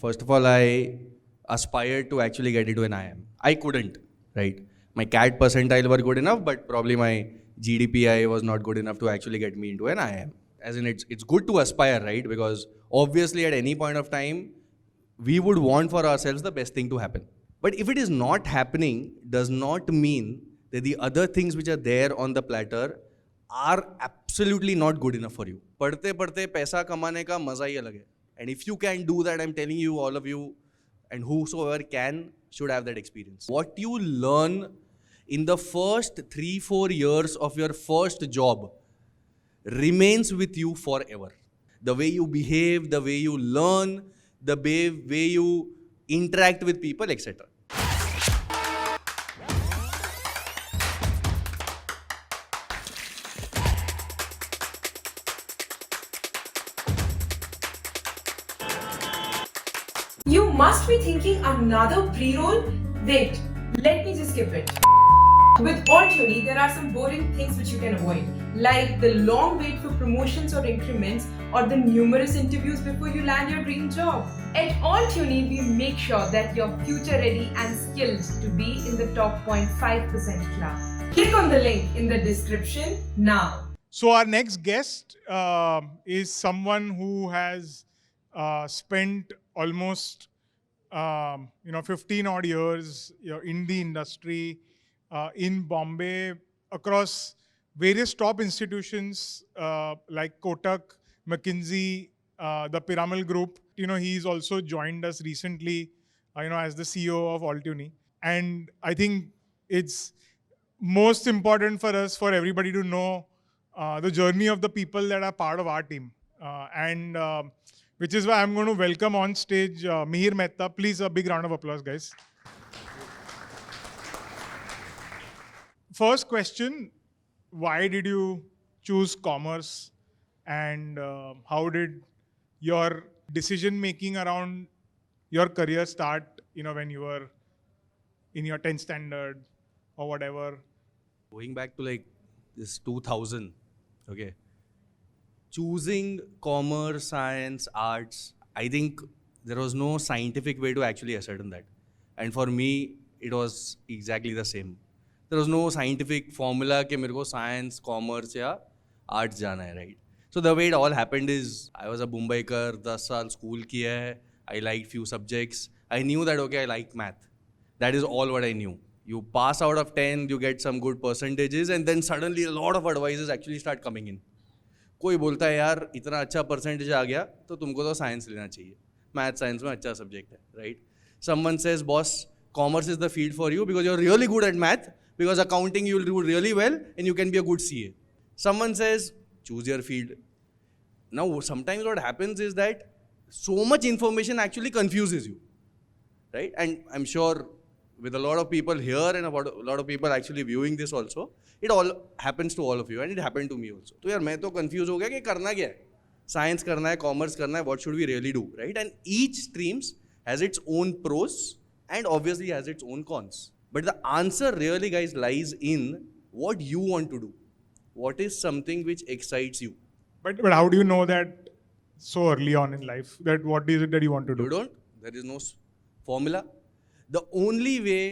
First of all, I aspired to actually get into an IIM. I couldn't, right? My CAT percentile were good enough, but probably my GDPI was not good enough to actually get me into an IIM. As in, it's good to aspire, right? Because obviously at any point of time, we would want for ourselves the best thing to happen. But if it is not happening, does not mean that the other things which are there on the platter are absolutely not good enough for you. पढ़ते पढ़ते पैसा कमाने का मजा ही अलग है. And if you can do that, I'm telling you, all of you, and whosoever can, should have that experience. What you learn in the first 3-4 years of your first job remains with you forever. The way you behave, the way you learn, the way you interact with people, etc. You must be thinking another pre-roll? Wait, let me just skip it. With Altuni, there are some boring things which you can avoid, like the long wait for promotions or increments, or the numerous interviews before you land your dream job. At Altuni, we make sure that you're future ready and skilled to be in the top 0.5% class. Click on the link in the description now. So our next guest is someone who has spent almost 15 odd years in the industry in Bombay across various top institutions like Kotak, McKinsey, the Piramal Group. He's also joined us recently as the CEO of Altuni. And I think it's most important for us, for everybody to know the journey of the people that are part of our team. Which is why I'm going to welcome on stage Mihir Mehta. Please, a big round of applause, guys. First question, why did you choose commerce, and how did your decision-making around your career start, when you were in your 10th standard or whatever? Going back to like this 2000, okay. Choosing commerce, science, arts, I think there was no scientific way to actually ascertain that. And for me, it was exactly the same. There was no scientific formula कि मेरे को science, commerce या arts जाना है, right? So the way it all happened is, I was a Mumbaikar, 10 साल school किया है, I liked few subjects. I knew that, okay, I like math. That is all what I knew. You pass out of 10, you get some good percentages, and then suddenly a lot of advices actually start coming in. कोई बोलता है यार इतना अच्छा percentage आ गया तो तुमको तो साइंस लेना चाहिए, मैथ साइंस में अच्छा सब्जेक्ट है, right? Someone says boss commerce is the field for you because you are really good at math, because accounting you will do really well and you can be a good CA. Someone says choose your field. Now sometimes what happens is that so much information actually confuses you, right? And I'm sure with a lot of people here and about a lot of people actually viewing this also, it all happens to all of you, and it happened to me also. तो यार मैं तो confused हो गया कि करना क्या है, साइंस करना है, कॉमर्स करना है, what should we really do, right? And each streams has its own pros and obviously has its own cons. But the answer really, guys, lies in what you want to do. What is something which excites you? But how do you know that so early on in life, that what is it that you want to do? You don't. There is no formula. The only way,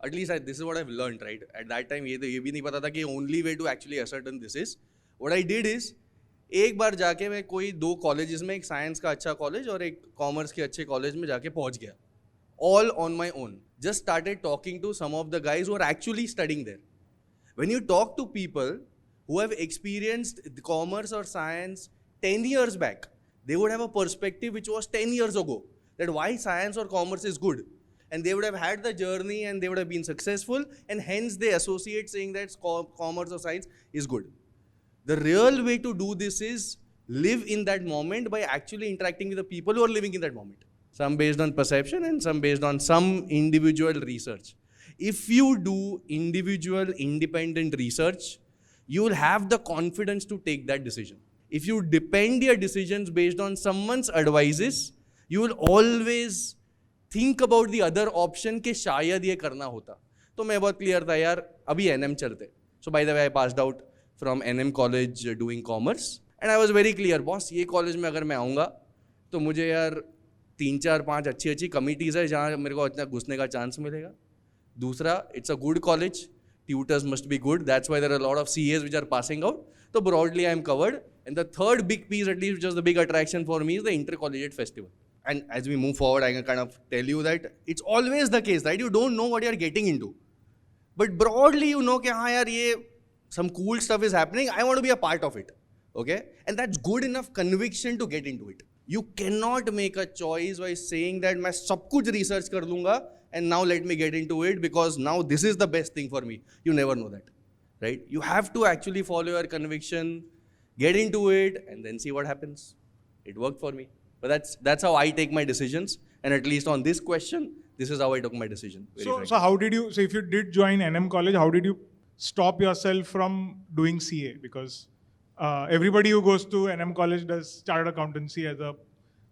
at least this is what I've learned, right? At that time, ये भी नहीं पता था कि only way to actually ascertain this is, what I did is, एक बार जाके मैं कोई 2 कॉलेजेस में, एक साइंस का अच्छा कॉलेज और एक कॉमर्स के अच्छे कॉलेज में जाके पहुंच गया. All on my own. Just started talking to some of the guys who are actually studying there. When you talk to people who have experienced commerce or science 10 years back, they would have a perspective which was 10 years ago, that why science or commerce is good. And they would have had the journey and they would have been successful, and hence they associate saying that commerce or science is good. The real way to do this is live in that moment by actually interacting with the people who are living in that moment. Some based on perception and some based on some individual research. If you do individual independent research, you will have the confidence to take that decision. If you depend your decisions based on someone's advices, you will always think about the other option कि शायद ये करना होता. तो मैं बहुत clear था यार, अभी NM चलते. So by the way, I passed out from NM college doing commerce, and I was very clear, boss, ये college में अगर मैं आऊँगा तो मुझे यार 3-4-5 अच्छी कमिटीज़ है जहाँ मेरे को अच्छा घुसने का चांस मिलेगा. दूसरा, it's a good college, tutors must be good, that's why there are a lot of CAs which are passing out. So broadly I am covered. And the third big piece, at least, which was the big attraction for me, is the intercollegiate festival. And as we move forward, I can kind of tell you that it's always the case, right? You don't know what you're getting into. But broadly, you know that yaar, some cool stuff is happening. I want to be a part of it. Okay? And that's good enough conviction to get into it. You cannot make a choice by saying that मैं सब कुछ research कर लूँगा and now let me get into it because now this is the best thing for me. You never know that. Right? You have to actually follow your conviction, get into it, and then see what happens. It worked for me. But that's how I take my decisions. And at least on this question, this is how I took my decision. So how did you, so if you did join NM College, how did you stop yourself from doing CA? Because everybody who goes to NM College does chartered accountancy as a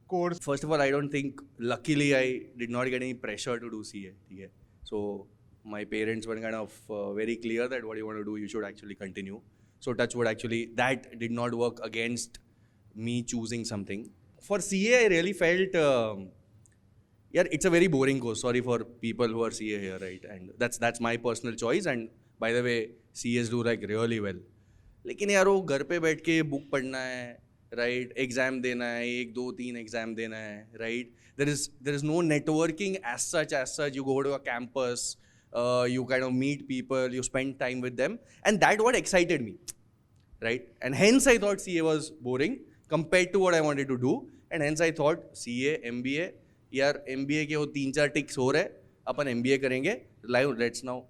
course. First of all, I don't think, luckily, I did not get any pressure to do CA. Okay? So my parents were kind of very clear that what you want to do, you should actually continue. So touchwood, actually, that did not work against me choosing something. For CA, I really felt, it's a very boring course. Sorry for people who are CA here, right? And that's my personal choice. And by the way, CAs do like really well. लेकिन यार वो घर पे बैठ के book पढ़ना है, right? Exam देना है, 1, 2, 3 एग्जाम देना है, right? There is no networking as such. You go to a campus, you kind of meet people, you spend time with them, and that what excited me, right? And hence I thought CA was boring compared to what I wanted to do, and hence I thought CA, MBA, यार MBA के वो 3-4 ticks हो रहे, अपन MBA करेंगे, let's not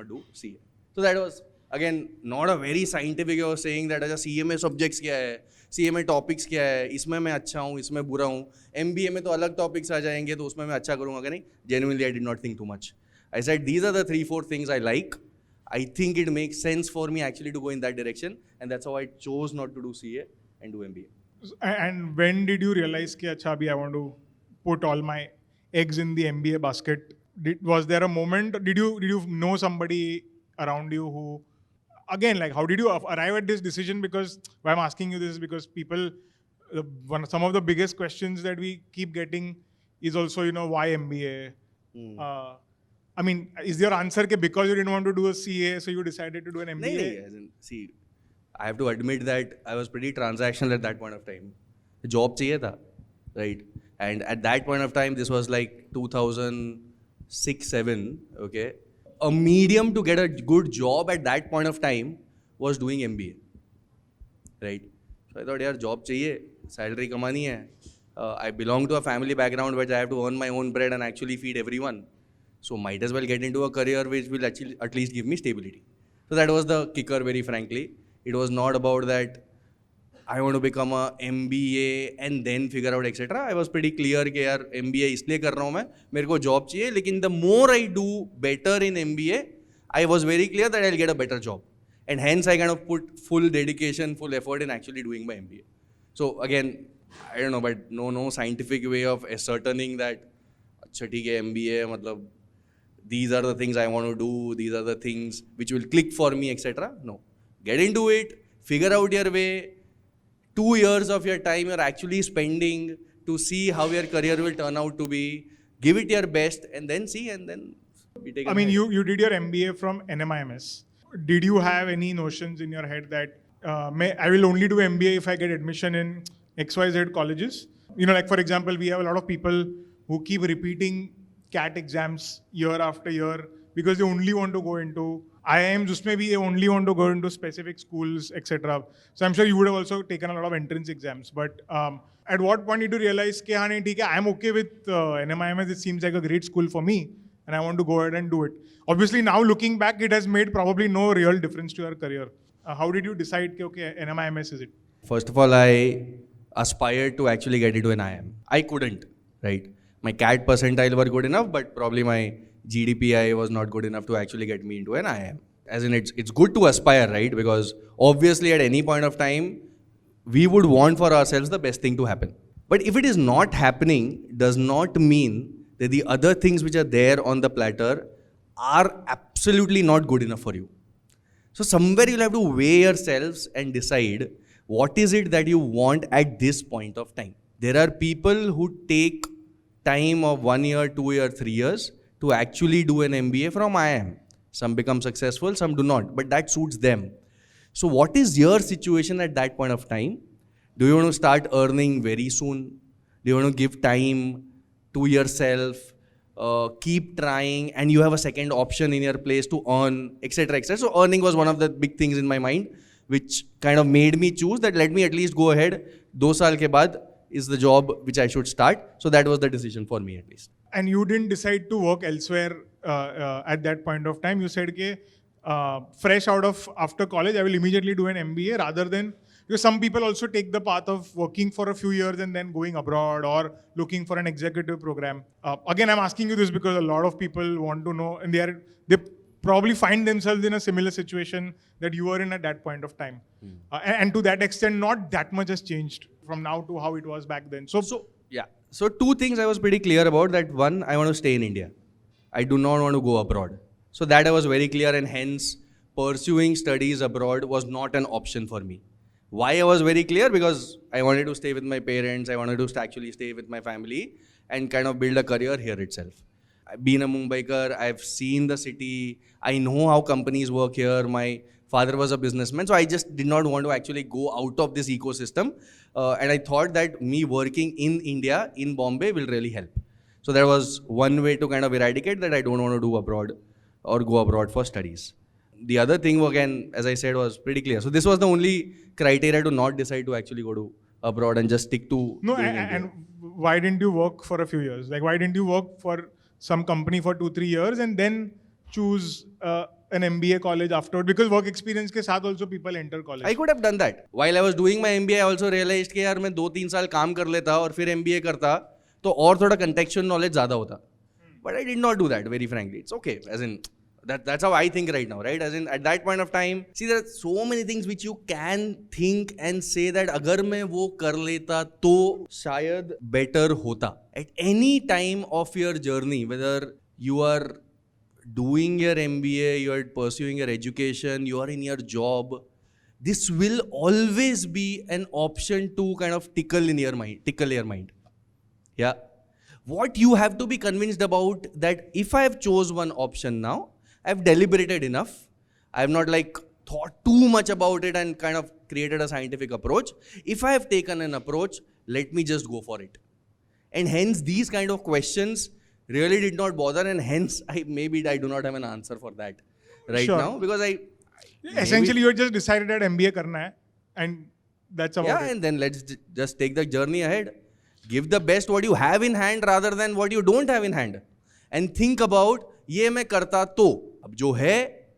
do CA. So that was again not a very scientific way of saying that अच्छा CA में subjects क्या है, CA में topics क्या है, इसमें मैं अच्छा हूँ, इसमें बुरा हूँ, MBA में तो अलग topics आ जाएंगे तो उसमें मैं अच्छा करूँगा कि नहीं. Genuinely I did not think too much. I said these are the 3-4 things I like. I think it makes sense for me actually to go in that direction, and that's how I chose not to do CA and do MBA. And when did you realize कि अच्छा अभी I want to put all my eggs in the MBA basket? Was there a moment? Did you know somebody around you who, again, like how did you arrive at this decision? Because why I'm asking you this is because people, some of the biggest questions that we keep getting is also, why MBA? I mean, is your answer because you didn't want to do a CA, so you decided to do an MBA? No. See, I have to admit that I was pretty transactional at that point of time. Job चाहिए था, right? And at that point of time, this was like 2006-07, okay? A medium to get a good job at that point of time was doing MBA, right? So I thought, yaar, job चाहिए, salary कमानी है. I belong to a family background where I have to earn my own bread and actually feed everyone. So might as well get into a career which will actually at least give me stability. So that was the kicker, very frankly. It was not about that I want to become a MBA and then figure out etc. I was pretty clear कि यार MBA इसलिए कर रहा हूँ मैं, मेरे को job चाहिए, लेकिन the more I do better in MBA, I was very clear that I'll get a better job. And hence I kind of put full dedication, full effort in actually doing my MBA. So again, I don't know, but no scientific way of ascertaining that अच्छा ठीक है MBA मतलब these are the things I want to do, these are the things which will click for me, etc. No. Get into it, figure out your way. 2 years of your time you're actually spending to see how your career will turn out to be. Give it your best and then see and then we take it. I mean, you did your MBA from NMIMS. Did you have any notions in your head that I will only do MBA if I get admission in XYZ colleges? Like for example, we have a lot of people who keep repeating CAT exams year after year because they only want to go into IIMs, just maybe they only want to go into specific schools, etc. So I'm sure you would have also taken a lot of entrance exams. But at what point did you realize that I'm okay with NMIMS, it seems like a great school for me and I want to go ahead and do it. Obviously now looking back, it has made probably no real difference to your career. How did you decide that, okay, NMIMS is it? First of all, I aspired to actually get into an IIM. I couldn't, right? My CAT percentile were good enough, but probably my GDPI was not good enough to actually get me into an IIM. As in, it's good to aspire, right? Because obviously at any point of time, we would want for ourselves the best thing to happen. But if it is not happening, does not mean that the other things which are there on the platter are absolutely not good enough for you. So somewhere you'll have to weigh yourselves and decide what is it that you want at this point of time. There are people who take time of 1 year, 2 year, 3 years to actually do an MBA from IIM. Some become successful, some do not, but that suits them. So what is your situation at that point of time? Do you want to start earning very soon? Do you want to give time to yourself, keep trying, and you have a second option in your place to earn, etc., etc. So earning was one of the big things in my mind, which kind of made me choose that let me at least go ahead. 2 saal ke baad is the job which I should start. So that was the decision for me at least. And you didn't decide to work elsewhere at that point of time. You said, fresh out of after college, I will immediately do an MBA rather than, because some people also take the path of working for a few years and then going abroad or looking for an executive program. Again, I'm asking you this because a lot of people want to know, and they probably find themselves in a similar situation that you were in at that point of time. And to that extent, not that much has changed from now to how it was back then. So 2 things I was pretty clear about. That one, I want to stay in India. I do not want to go abroad. So that I was very clear, and hence pursuing studies abroad was not an option for me. Why I was very clear? Because I wanted to stay with my parents. I wanted to actually stay with my family and kind of build a career here itself. I've been a Mumbaikar. I've seen the city. I know how companies work here. My father was a businessman. So I just did not want to actually go out of this ecosystem. And I thought that me working in India, in Bombay, will really help. So that was one way to kind of eradicate that I don't want to do abroad or go abroad for studies. The other thing, again, as I said, was pretty clear. So this was the only criteria to not decide to actually go to abroad and just stick to No, doing India. and why didn't you work for a few years? Like, why didn't you work for some company for 2-3 years and then choose an MBA college afterward? Because work experience ke saath also people enter college. I could have done that. While I was doing my MBA, I also realized कि यार मैं 2-3 साल काम कर लेता और फिर MBA करता तो और थोड़ा contextual knowledge ज़्यादा होता. But I did not do that, very frankly. It's okay. As in, that's how I think right now, right? As in, at that point of time, see, there are so many things which you can think and say that अगर मैं वो कर लेता तो शायद better होता. At any time of your journey, whether you are doing your MBA, you are pursuing your education, you are in your job, this will always be an option to kind of tickle your mind. Yeah. What you have to be convinced about that if I have chose one option now, I've deliberated enough. I have not like thought too much about it and kind of created a scientific approach. If I have taken an approach, let me just go for it. And hence these kind of questions really did not bother, and hence I do not have an answer for that right now, because essentially you just decided that MBA karna hai and that's about it. And then let's just take the journey ahead. Give the best what you have in hand rather than what you don't have in hand, and think about ये मैं करता तो अब जो है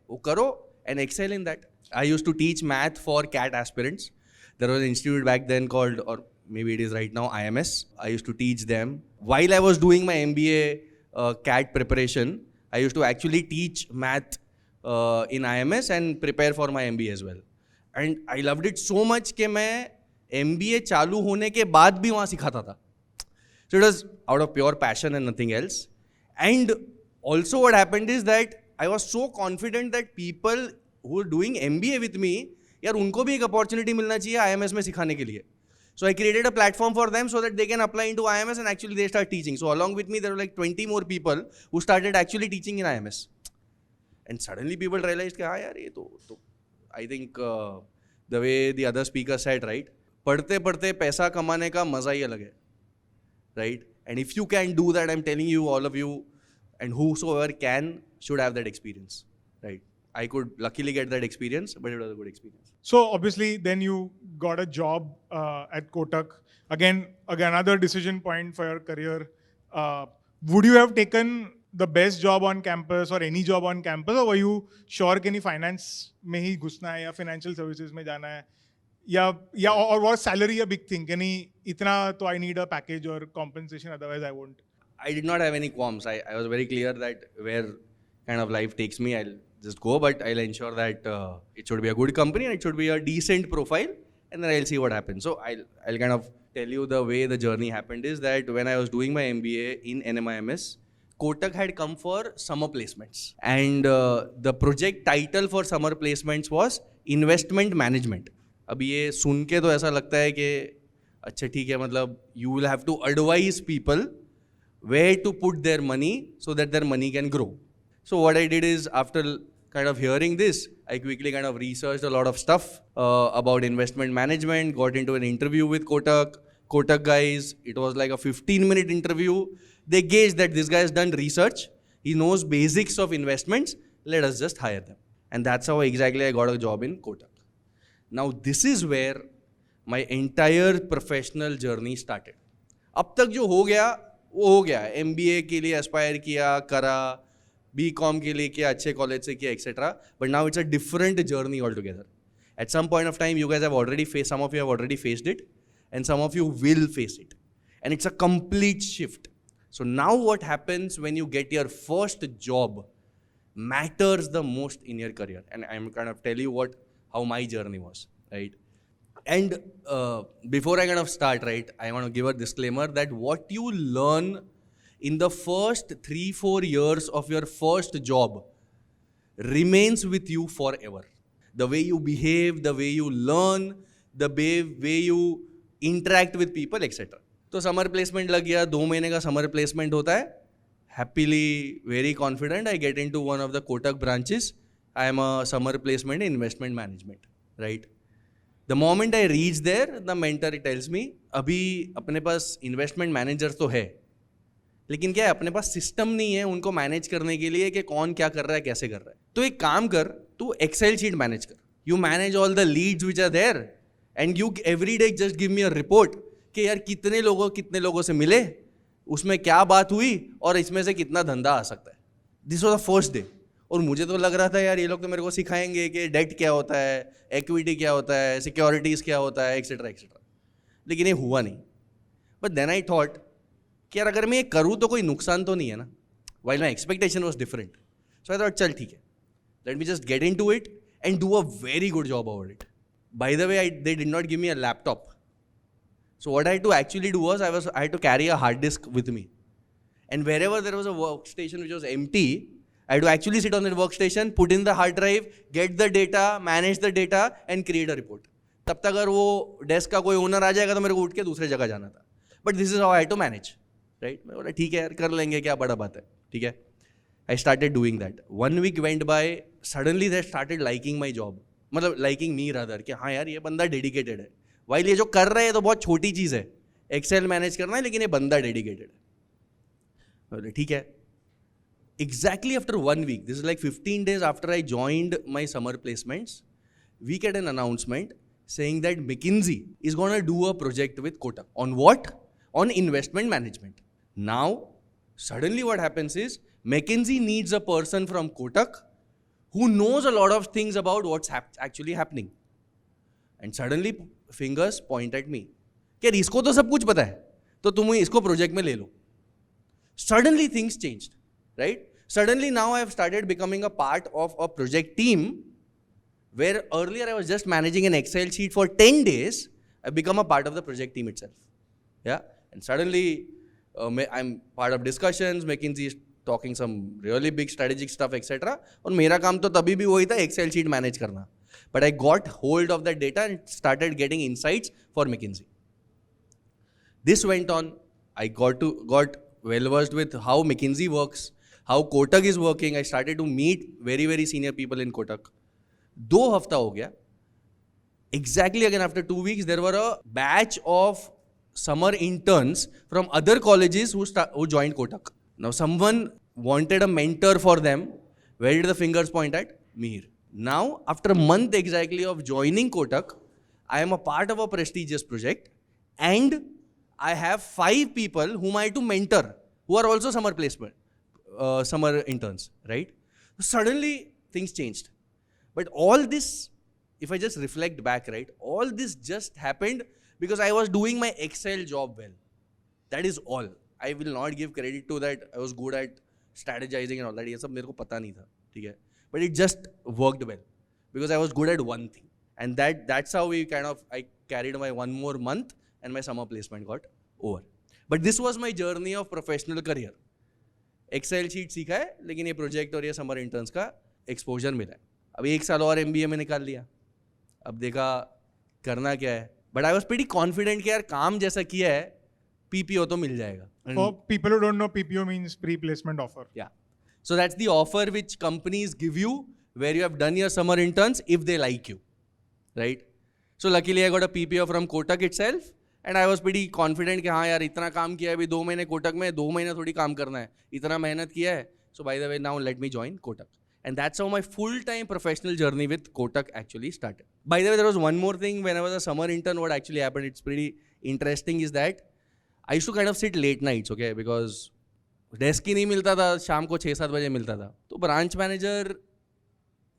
वो करो and excel in that. I used to teach math for CAT aspirants. There was an institute back then called, or maybe it is right now, IMS. I used to teach them. While I was doing my MBA CAT preparation, I used to actually teach math in IMS and prepare for my MBA as well. And I loved it so much कि मैं MBA चालू होने के बाद भी वहाँ सिखाता था. So it was out of pure passion and nothing else. And also what happened is that I was so confident that people who are doing MBA with me, यार उनको भी एक opportunity मिलना चाहिए IMS में सिखाने के लिए. So I created a platform for them so that they can apply into IMS and actually they start teaching. So along with me, there were like 20 more people who started actually teaching in IMS. And suddenly people realized कि हाँ यार ये तो I think the way the other speaker said, right? पढ़ते पढ़ते पैसा कमाने का मजा ही अलग है, right? And if you can do that, I'm telling you, all of you, and whosoever can, should have that experience, right? I could luckily get that experience, but it was a good experience. So obviously then you got a job at Kotak. Again, another decision point for your career. Would you have taken the best job on campus or any job on campus, or were you sure कि नहीं finance में ही घुसना है या financial services में जाना है, या or was salary a big thing कि नहीं इतना तो I need a package or compensation, otherwise I won't? I did not have any qualms. I was very clear that where kind of life takes me, I'll just go, but I'll ensure that it should be a good company and it should be a decent profile, and then I'll see what happens. So I'll kind of tell you the way the journey happened is that when I was doing my MBA in NMIMS, Kotak had come for summer placements, and the project title for summer placements was investment management. अब ये सुन के तो ऐसा लगता है कि अच्छा ठीक है, मतलब you will have to advise people where to put their money so that their money can grow. So what I did is, after kind of hearing this, I quickly kind of researched a lot of stuff about investment management, got into an interview with Kotak guys. It was like a 15-minute interview. They gauged that this guy has done research, he knows basics of investments, let us just hire them. And that's how exactly I got a job in Kotak. Now this is where my entire professional journey started. अब तक जो हो गया वो हो गया. MBA के लिए aspire किया, करा, BCom के लिए किया, अच्छे कॉलेज से किया, etc. But now it's a different journey altogether. At some point of time, you guys have already faced, some of you have already faced it, and some of you will face it. And it's a complete shift. So now what happens when you get your first job matters the most in your career. And I'm kind of tell you how my journey was, right? And before I kind of start, right, I want to give a disclaimer that what you learn in the first 3-4 years of your first job remains with you forever. The way you behave, the way you learn, the way you interact with people, etc. तो summer placement लग गया, 2 महीने का summer placement होता है. Happily, very confident, I get into one of the Kotak branches. I am a summer placement in investment management, right? The moment I reach there, the mentor tells me, अभी अपने पास investment manager तो है, लेकिन क्या है, अपने पास system नहीं है उनको मैनेज करने के लिए कि कौन क्या कर रहा है, कैसे कर रहा है. तो एक काम कर, तू एक्सेल शीट मैनेज कर. You manage all the leads which are there and you every day just give me a report कि यार कितने लोगों से मिले, उसमें क्या बात हुई और इसमें से कितना धंधा आ सकता है. This was the first day. और मुझे तो लग रहा था यार ये लोग तो मेरे को सिखाएंगे कि डेट क्या होता है, इक्विटी क्या होता है, सिक्योरिटीज़ क्या होता है, एक्सेट्रा एक्सेट्रा. लेकिन ये हुआ नहीं. बट देन आई थॉट कि यार अगर मैं ये करूँ तो कोई नुकसान तो नहीं है ना. While my expectation was different. So I thought चल ठीक है, let me just get into it and do a very good job over it. By the way they did not give me a laptop. So what I had to actually do was I had to carry a hard disk with me, and wherever there was a workstation which was empty, I had to actually sit on that workstation, put in the hard drive, get the data, manage the data, and create a report. तब तक अगर वो desk का कोई owner आ जाएगा तो मेरे को उठ के दूसरे जगह जाना था. But this is how I had to manage, right? मैं बोला ठीक है यार कर लेंगे, क्या बड़ा बात है, ठीक है. I started doing that. 1 week went by. Suddenly they started liking my job. मतलब liking me rather, कि हाँ यार ये बंदा डेडिकेटेड है. वाइल ये जो कर रहे हैं तो बहुत छोटी चीज़ है, एक्सेल मैनेज करना है, लेकिन ये बंदा डेडिकेटेड है. ठीक है. Exactly after 1 week, this is like 15 days after I joined my summer placements, we get an announcement saying that McKinsey is going to do a project with Kotak. On what? On investment management. Now, suddenly what happens is McKinsey needs a person from Kotak who knows a lot of things about what's actually happening. And suddenly fingers point at me. यार इसको तो सब कुछ पता है, तो तुम इसको प्रोजेक्ट में ले लो. Suddenly things changed, right? Suddenly now I have started becoming a part of a project team where earlier I was just managing an Excel sheet for 10 days. I've become a part of the project team itself. Yeah, and suddenly I'm part of discussions. McKinsey is talking some really big strategic stuff, etc. और मेरा काम तो तभी भी वही था, Excel sheet manage करना. But I got hold of that data and started getting insights for McKinsey. This went on. I got well versed with how McKinsey works, how Kotak is working. I started to meet very, very senior people in Kotak. 2 हफ्ता हो गया. Exactly again after 2 weeks, there were a batch of summer interns from other colleges who joined Kotak. Now someone wanted a mentor for them. Where did the fingers point at? Me here. Now, after a month exactly of joining Kotak, I am a part of a prestigious project and I have 5 people whom I have to mentor who are also summer interns, right? So suddenly things changed. But all this, if I just reflect back, right, all this just happened because I was doing my Excel job well. That is all. I will not give credit to that I was good at strategizing and all that. ये सब मेरे को पता नहीं था, ठीक है. But it just worked well because I was good at one thing, and that's how I carried my 1 more month and my summer placement got over. But this was my journey of professional career. Excel sheet सीखा है, लेकिन ये project और ये summer interns का exposure मिला है. अभी 1 साल और MBA में निकाल लिया. अब देखा करना क्या है. But I was pretty confident कि यार काम जैसा किया है PPO तो मिल जाएगा. And For people who don't know, PPO means pre-placement offer. yeah. So that's the offer which companies give you where you have done your summer interns if they like you. Right? So luckily I got a PPO from Kotak itself and I was pretty confident कि हाँ यार इतना काम किया है अभी 2 महीने कोटक में 2 महीने थोड़ी काम करना है इतना मेहनत किया है. So by the way now let me join Kotak. And that's how my full-time professional journey with Kotak actually started. By the way, there was one more thing when I was a summer intern, what actually happened, it's pretty interesting, is that I used to kind of sit late nights, okay, because desk ही नहीं मिलता था, शाम को 6-7 बजे मिलता था. तो branch manager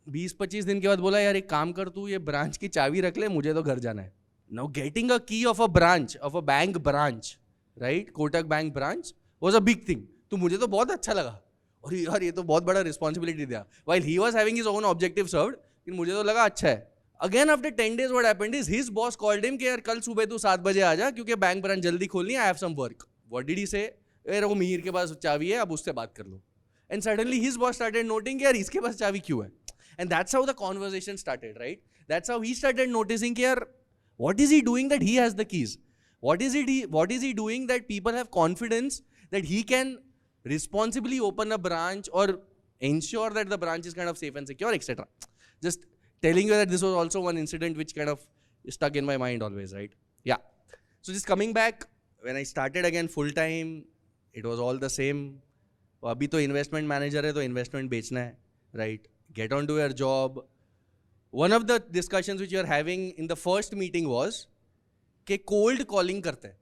20-25 दिन के बाद बोला यार एक काम कर तू ये ब्रांच की चाबी रख ले मुझे तो घर जाना है. Now getting a key of a branch, of a bank branch, right, Kotak bank branch was a big thing. तो मुझे तो बहुत अच्छा लगा. और यार ये तो बहुत बड़ा रिस्पॉन्सिबिलिटी दिया. While he was having his own objective served, लेकिन मुझे तो लगा अच्छा है. Again after 10 days what happened is his boss called him कि यार कल सुबह तू 7 बजे आ जा क्योंकि बैंक ब्रांच जल्दी खोलनी है, I have some work. What did he say? यार वो मीर के पास चाबी है अब उससे बात कर लो. And suddenly his boss started noting कि यार इसके पास चाबी क्यों है. And that's how the conversation started, right? That's how he started noticing कि यार what is he doing that he has the keys? What is he doing that people have confidence that he can responsibly open a branch or ensure that the branch is kind of safe and secure, etc. Just telling you that this was also one incident which kind of stuck in my mind always, right? Yeah. So just coming back, when I started again full time, it was all the same. अभी तो investment manager है तो investment बेचना है, right? Get on to your job. One of the discussions which you are having in the first meeting was कि cold calling करते हैं.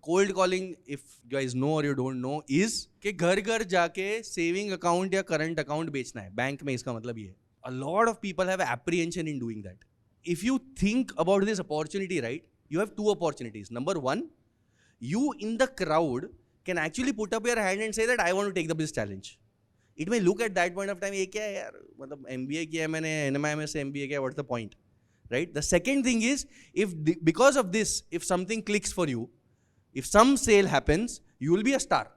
Cold calling, if you guys know or you don't know, is कि घर घर जाके saving account या current account बेचना है. बैंक में इसका मतलब ये है. A lot of people have apprehension in doing that. If you think about this opportunity, right, you have 2 opportunities. Number 1, you in the crowd can actually put up your hand and say that I want to take up this challenge. It may look at that point of time, ये क्या है यार, मतलब MBA किया है मैंने, NMIMS से MBA किया, what's the point, right? The second thing is, because of this, if something clicks for you, if some sale happens, you will be a star.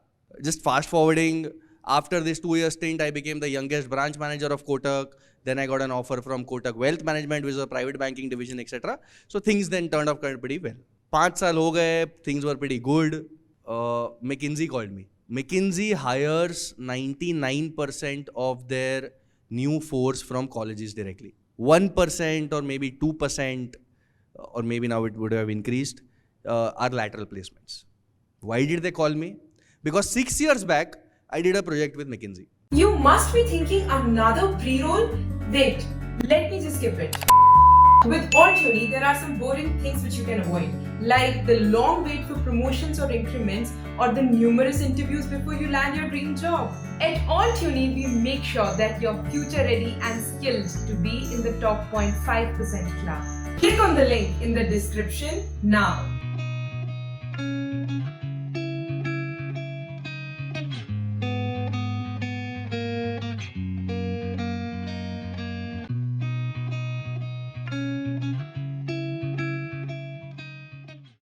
Just fast forwarding, after this 2-year stint, I became the youngest branch manager of Kotak. Then I got an offer from Kotak Wealth Management, which is a private banking division, etc. So things then turned out pretty well. 5 साल हो गए, things were pretty good. McKinsey called me. McKinsey hires 99% of their new force from colleges directly. 1% or maybe 2%, or maybe now it would have increased, are lateral placements. Why did they call me? Because 6 years back, I did a project with McKinsey. You must be thinking another pre-roll? Wait, let me just skip it. With Altuni, there are some boring things which you can avoid, like the long wait for promotions or increments or the numerous interviews before you land your dream job. At Altuni, we make sure that you're future ready and skilled to be in the top 0.5% class. Click on the link in the description now.